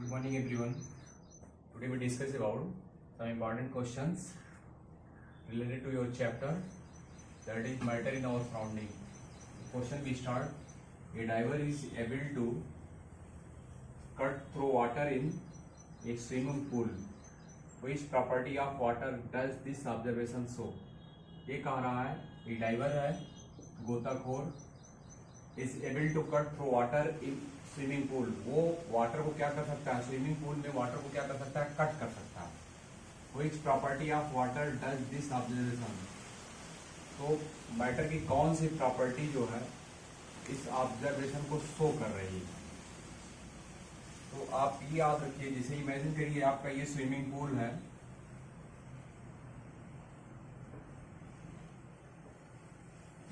Good morning everyone. Today we discuss about some important questions related to your chapter, that is matter in our surrounding. Question we start. A diver is able to cut through water in a swimming pool. Which property of water does this observation show? ये कह रहा है एक diver है, गोताखोर, is able to cut through water in swimming pool. वो water को क्या कर सकता है, स्विमिंग पूल में वाटर को क्या कर सकता है, कट कर सकता है. Which property of water does this observation. तो मैटर की कौन सी प्रॉपर्टी जो है इस ऑब्जर्वेशन को शो कर रही है. तो आप ये याद रखिए, जैसे इमेजिन करिए आपका ये स्विमिंग पूल है,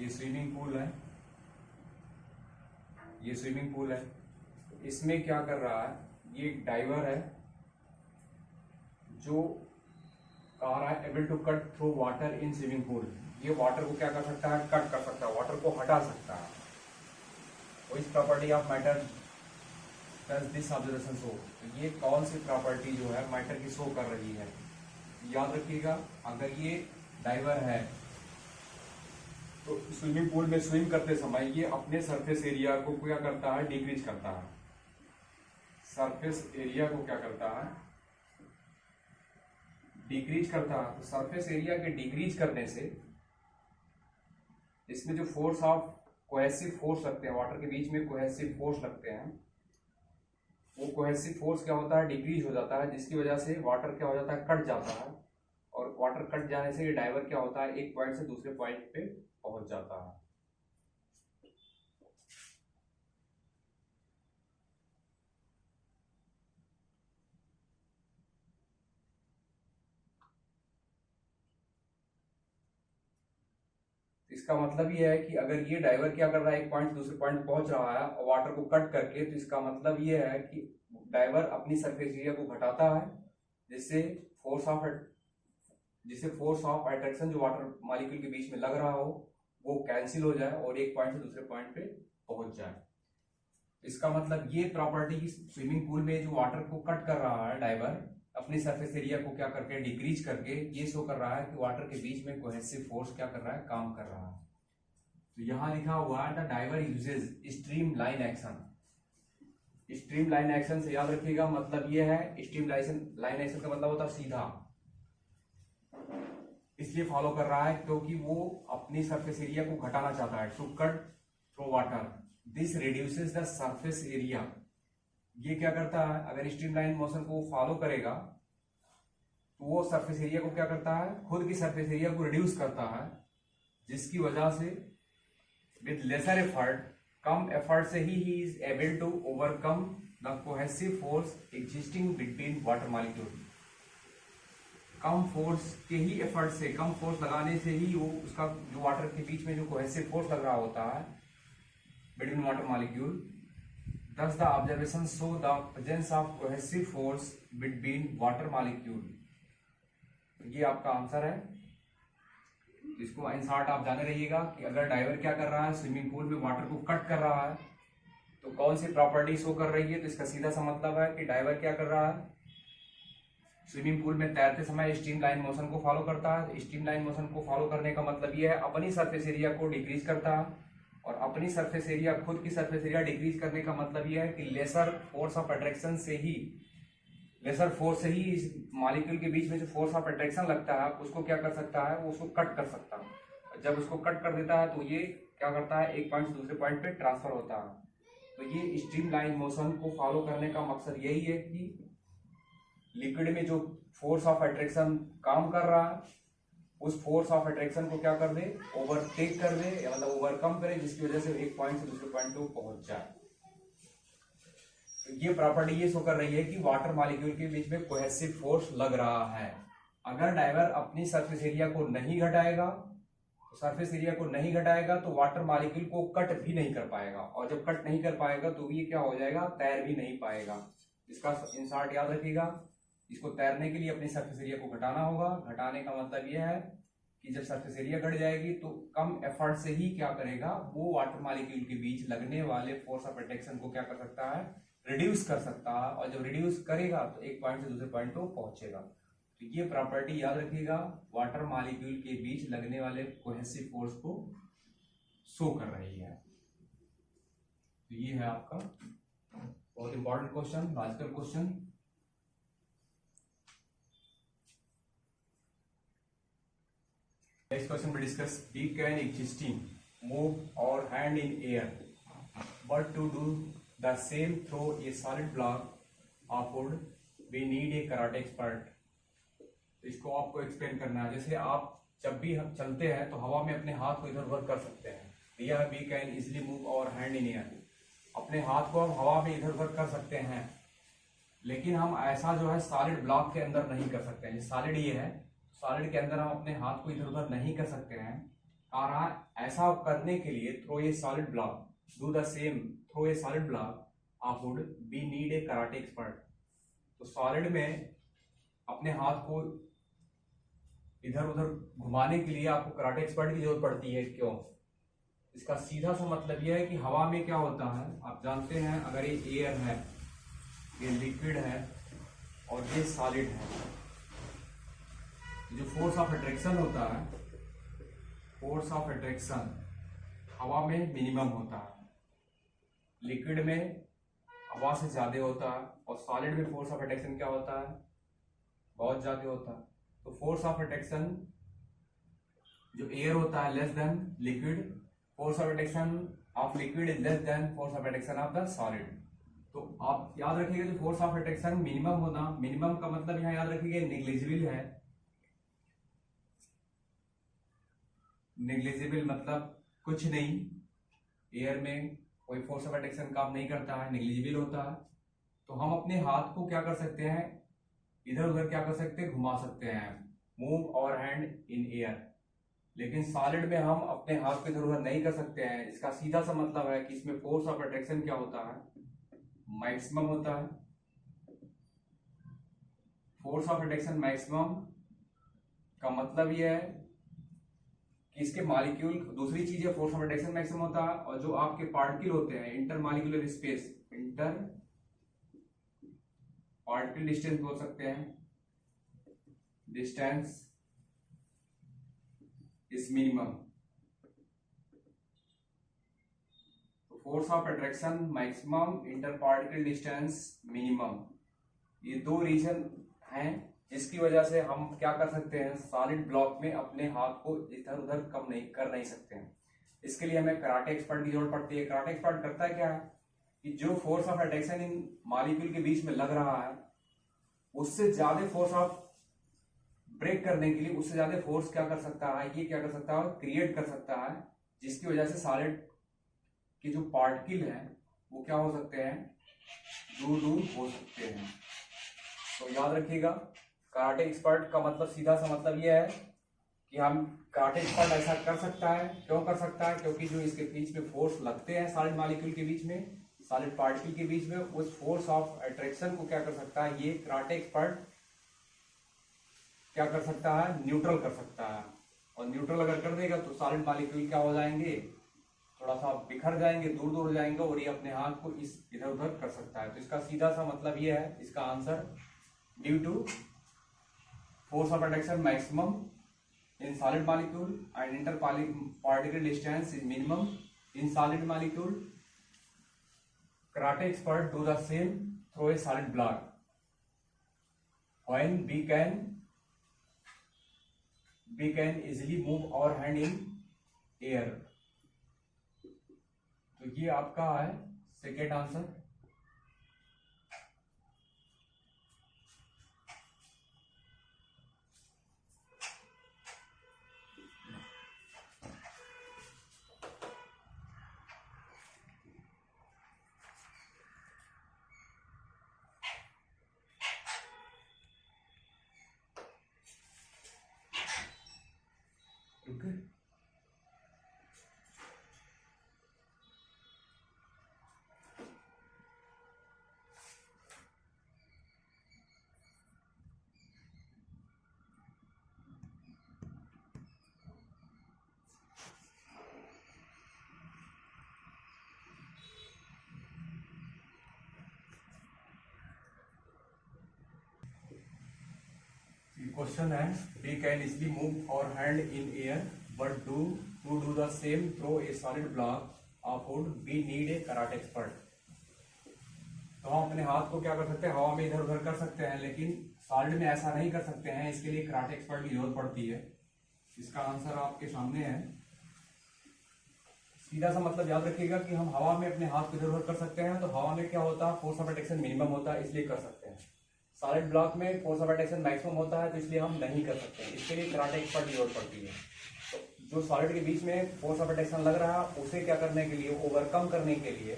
ये स्विमिंग पूल है, ये स्विमिंग पूल है. इसमें क्या कर रहा है, ये एक डाइवर है जो कह रहा है able to cut through water in swimming pool. ये वाटर को क्या कर सकता है, कट कर सकता है, वाटर को हटा सकता है. तो इस property of matter does this observation show. ये कौन सी प्रॉपर्टी जो है मैटर की शो कर रही है. याद रखिएगा, अगर ये डाइवर है तो स्विमिंग पूल में स्विम करते समय ये अपने सरफेस एरिया को क्या करता है, डिक्रीज करता है. सरफेस एरिया को क्या करता है, डिक्रीज करता है. तो सरफेस एरिया के डिक्रीज करने से इसमें जो फोर्स ऑफ कोहेसिव फोर्स लगते हैं, वाटर के बीच में कोहेसिव फोर्स लगते हैं, वो कोहेसिव फोर्स क्या होता है, डिक्रीज हो जाता है, जिसकी वजह से वाटर क्या हो जाता है, कट जाता है. और वाटर कट जाने से ये डाइवर क्या होता है, एक पॉइंट से दूसरे पॉइंट पे पहुंच जाता है. इसका मतलब ये है कि अगर ये डाइवर क्या कर रहा है, एक पॉइंट से दूसरे पॉइंट पहुंच रहा है और वाटर को कट करके, तो इसका मतलब ये है कि डाइवर अपनी सरफेस एरिया को घटाता है, जिससे फोर्स ऑफ अट्रैक्शन जो वाटर मॉलिक्यूल के बीच में लग रहा हो वो कैंसिल हो जाए और एक पॉइंट से दूसरे पॉइंट पे पहुंच जाए. इसका मतलब ये प्रॉपर्टी स्विमिंग पूल में जो वाटर को कट कर रहा है डाइवर, अपनी सरफेस एरिया को क्या करके, डिक्रीज करके, ये शो कर रहा है कि वाटर के बीच में कोहेसिव फोर्स क्या कर रहा है, काम कर रहा है. तो यहां लिखा हुआ है the diver uses streamline action. Streamline action से याद रखिएगा, मतलब ये है, स्ट्रीम लाइन एक्शन का मतलब होता है सीधा. इसलिए फॉलो कर रहा है क्योंकि वो अपनी सरफेस एरिया को घटाना चाहता है, to cut through water. This reduces the surface area. ये क्या करता है, अगर स्ट्रीमलाइन मोशन को फॉलो करेगा तो वो सरफेस एरिया को क्या करता है, खुद की सरफेस एरिया को रिड्यूस करता है, जिसकी वजह से विद लेसर एफर्ट, कम एफर्ट से ही is able to overcome the cohesive force existing between water molecule. कम फोर्स के ही एफर्ट से, कम फोर्स लगाने से ही वो उसका जो वाटर के बीच में जो कोहेसिव फोर्स लग रहा होता है between water molecule, thus the observation show the presence of cohesive force between water molecule. ये आपका आंसर है. इसको इंसर्ट आप जाने रहिएगा कि अगर डाइवर क्या कर रहा है, स्विमिंग पूल में वाटर को कट कर रहा है तो कौन सी प्रॉपर्टी शो कर रही है. तो इसका सीधा सा मतलब है कि डाइवर क्या कर रहा है, स्विमिंग पूल में तैरते समय स्ट्रीम लाइन मोशन को फॉलो करता है. स्ट्रीम लाइन मोशन को फॉलो करने का मतलब ये है, अपनी सरफेस एरिया को डिक्रीज करता है, और अपनी सरफेस एरिया, खुद की सरफेस एरिया डिक्रीज करने का मतलब यह है कि लेसर फोर्स ऑफ अट्रैक्शन से ही, लेसर फोर्स से ही इस मॉलिक्यूल के बीच में जो फोर्स ऑफ अट्रैक्शन लगता है उसको क्या कर सकता है, वो उसको कट कर सकता है. जब उसको कट कर देता है तो ये क्या करता है, एक पॉइंट से दूसरे पॉइंट पे ट्रांसफर होता है. तो ये स्ट्रीम लाइन मोशन को फॉलो करने का मकसद यही है कि लिक्विड में जो फोर्स ऑफ अट्रैक्शन काम कर रहा है उस फोर्स ऑफ अट्रैक्शन को क्या कर दे, ओवरटेक कर दे, या मतलब ओवरकम करे, जिसकी वजह से एक पॉइंट से दूसरे पॉइंट पे पहुंच जाए. तो ये प्रॉपर्टी ये शो कर रही है कि वाटर मॉलिक्यूल के बीच में कोहेसिव फोर्स लग रहा है. अगर डाइवर अपनी सरफेस एरिया को नहीं घटाएगा, तो सरफेस एरिया को नहीं घटाएगा तो वाटर मॉलिक्यूल को कट भी नहीं कर पाएगा, और जब कट नहीं कर पाएगा तो ये क्या हो जाएगा, तैर भी नहीं पाएगा. इसका इंसर्ट याद रखिएगा. इसको तैरने के लिए अपनी सरफेस एरिया को घटाना होगा. घटाने का मतलब यह है कि जब सरफेस एरिया घट जाएगी तो कम एफर्ट से ही क्या करेगा, वो वाटर मॉलिक्यूल के बीच लगने वाले फोर्स ऑफ अट्रैक्शन को क्या कर सकता है, रिड्यूस कर सकता है, और जब रिड्यूस करेगा तो एक पॉइंट से दूसरे पॉइंट पे पहुंचेगा। तो ये प्रॉपर्टी याद रखिएगा, वाटर मॉलिक्यूल के बीच लगने वाले कोहेसिव फोर्स को शो कर रही है। तो ये है आपका बहुत important question, logical question. Next question we discuss we can existing move our hand in air, but to do the same through a solid block of wood we need a karate expert। इसको आपको explain करना है। जैसे आप जब भी हम चलते हैं तो हवा में अपने हाथ को इधर उधर कर सकते हैं, दिया है we can easily move our hand in air, अपने हाथ को हम हवा में इधर उधर कर सकते हैं, लेकिन हम ऐसा जो है सॉलिड ब्लॉक के अंदर नहीं कर सकते हैं। सॉलिड ये है, सॉलिड के अंदर हम अपने हाथ को इधर उधर नहीं कर सकते हैं। और ऐसा करने के लिए throw a solid block, do the same throw a solid block of wood we need a karate expert. तो सॉलिड में अपने हाथ को इधर उधर घुमाने के लिए आपको कराटे एक्सपर्ट की जरूरत पड़ती है। क्यों? इसका सीधा सा मतलब यह है कि हवा में क्या होता है, आप जानते हैं, अगर ये एयर है, ये लिक्विड है और ये सॉलिड है, जो फोर्स ऑफ अट्रैक्शन होता है, फोर्स ऑफ अट्रैक्शन हवा में मिनिमम होता है, लिक्विड में हवा से ज्यादा होता है, और सॉलिड में फोर्स ऑफ अट्रैक्शन क्या होता है, बहुत ज्यादा होता है। तो फोर्स ऑफ अट्रैक्शन जो एयर होता है less than liquid, force of attraction of liquid is less than force of attraction of the solid. तो आप याद रखिएगा जो फोर्स ऑफ अट्रैक्शन मिनिमम होना, मिनिमम का मतलब यहां याद रखिएगा नेग्लिजिबल है। नेग्लिजिबल मतलब कुछ नहीं, एयर में कोई फोर्स ऑफ अट्रैक्शन काम नहीं करता है, नेग्लिजिबल होता है। तो हम अपने हाथ को क्या कर सकते हैं, इधर उधर क्या कर सकते हैं, घुमा सकते हैं, move our hand in air. लेकिन सॉलिड में हम अपने हाथ को इधर उधर नहीं कर सकते हैं। इसका सीधा सा मतलब है कि इसमें फोर्स ऑफ अट्रैक्शन क्या होता है, मैक्सिमम होता है। फोर्स ऑफ अट्रैक्शन मैक्सिमम का मतलब यह है कि इसके मॉलिक्यूल, दूसरी चीज है फोर्स ऑफ अट्रैक्शन मैक्सिमम होता है, और जो आपके पार्टिकल होते हैं inter molecular space, inter particle distance बोल सकते हैं, डिस्टेंस इज मिनिमम। तो force of attraction maximum, inter particle distance minimum, ये दो रीजन हैं जिसकी वजह से हम क्या कर सकते हैं, सॉलिड ब्लॉक में अपने हाथ को इधर उधर कम नहीं कर नहीं सकते हैं। इसके लिए हमें कराटे एक्सपर्ट की जरूरत पड़ती है। कराटे एक्सपर्ट करता है क्या है कि जो force of attraction in molecule के बीच में लग रहा है, उससे ज्यादा फोर्स ऑफ ब्रेक करने के लिए, उससे ज्यादा फोर्स क्या कर सकता है, ये क्या कर सकता है, क्रिएट कर सकता है, जिसकी वजह से सॉलिड के जो पार्टिकल हैं वो क्या हो सकते हैं, दूर दूर हो सकते हैं। तो याद रखिएगा, कराटे एक्सपर्ट का मतलब सीधा सा मतलब यह है कि हम कराटे एक्सपर्ट ऐसा कर सकता है। क्यों कर सकता है? क्योंकि जो इसके बीच में फोर्स लगते हैं सॉलिड मॉलिक्यूल के बीच में, सॉलिड पार्टिकल के बीच में, उस फोर्स ऑफ अट्रैक्शन को क्या कर सकता है, ये कराटे एक्सपर्ट क्या कर सकता है, न्यूट्रल कर सकता है। और न्यूट्रल अगर कर देगा तो सॉलिड मॉलिक्यूल क्या हो जाएंगे, थोड़ा सा बिखर जाएंगे, दूर दूर हो जाएंगे, और ये अपने हाथ को इस इधर उधर कर सकता है। तो इसका सीधा सा मतलब ये है, इसका answer due to force of attraction maximum in solid molecule and interparticle distance is minimum in solid molecule, karate expert do the same through a solid block when we can easily move our hand in air। तो ये आपका है second answer. Okay. Question है we can easily move our hand in air but to do the same through a solid block of wood we need a karate expert। तो हम अपने हाथ को क्या कर सकते हैं, हवा में इधर उधर कर सकते हैं, लेकिन सॉलिड में ऐसा नहीं कर सकते हैं, इसके लिए कराटे एक्सपर्ट की जरूरत पड़ती है। इसका आंसर आपके सामने है। सीधा सा मतलब याद रखिएगा कि हम हवा में अपने हाथ को इधर उधर कर सकते हैं, तो हवा में क्या होता है, फोर्स ऑफ अट्रैक्शन मिनिमम होता है, इसलिए कर सकते हैं। सॉलिड ब्लॉक में फोर्स ऑफ अट्रैक्शन मैक्सिमम होता है, तो इसलिए हम नहीं कर सकते हैं, इसके लिए कराटे एक्सपर्ट की जरूरत पड़ती है। तो जो सॉलिड के बीच में फोर्स ऑफ अट्रैक्शन लग रहा है, उसे क्या करने के लिए, ओवरकम करने के लिए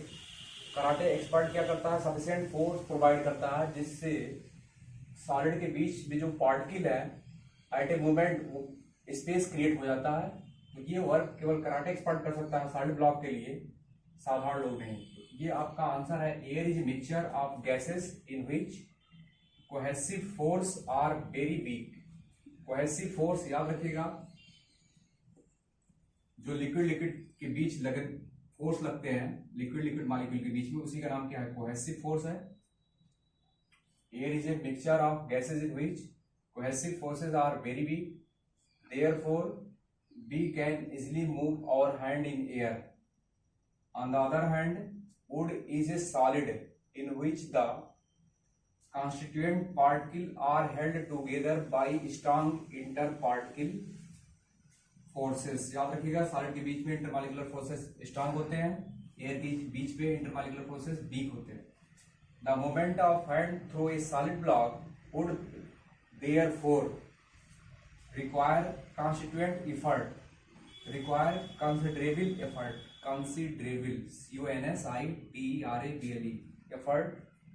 कराटे एक्सपर्ट क्या करता है, सफिशिएंट फोर्स प्रोवाइड करता है, जिससे सॉलिड के बीच में जो पार्टिकल है at a moment space create हो जाता है। तो ये वर्क केवल कराटे एक्सपर्ट कर सकता है सॉलिड ब्लॉक के लिए, साधारण लोग नहीं। ये आपका आंसर है। Air is mixture of gases in which cohesive force are very weak. Cohesive force याद रखिएगा, जो लिक्विड के बीच लगे फोर्स लगते हैं लिक्विड मॉलिक्यूल के बीच में, उसी का नाम क्या है, कोहेसिव फोर्स है। Air is a mixture of gases in which cohesive forces are very weak, therefore we can easily move our hand in air. On the other hand, wood is a solid in which the constituent particles are held together by strong interparticle forces। याद रखिएगा, solid के बीच में intermolecular forces strong होते हैं, air के बीच में intermolecular forces week होते हैं। The movement of hand through a solid block would therefore require considerable effort, considerable effort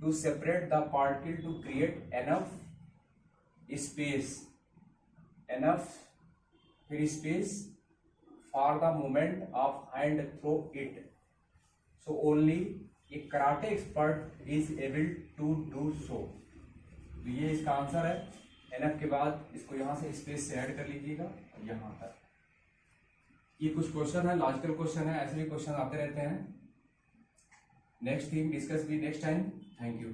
to separate the particle to create enough free space for the movement of hand through it. So only a karate expert is able to do so। तो ये इसका answer है। NF के बाद इसको यहाँ से space से ऐड कर लीजिएगा यहाँ तक। ये कुछ क्वेश्चन है, लॉजिकल क्वेश्चन है, ऐसे भी क्वेश्चन आते रहते हैं। नेक्स्ट थीम डिस्कस भी नेक्स्ट टाइम। Thank you.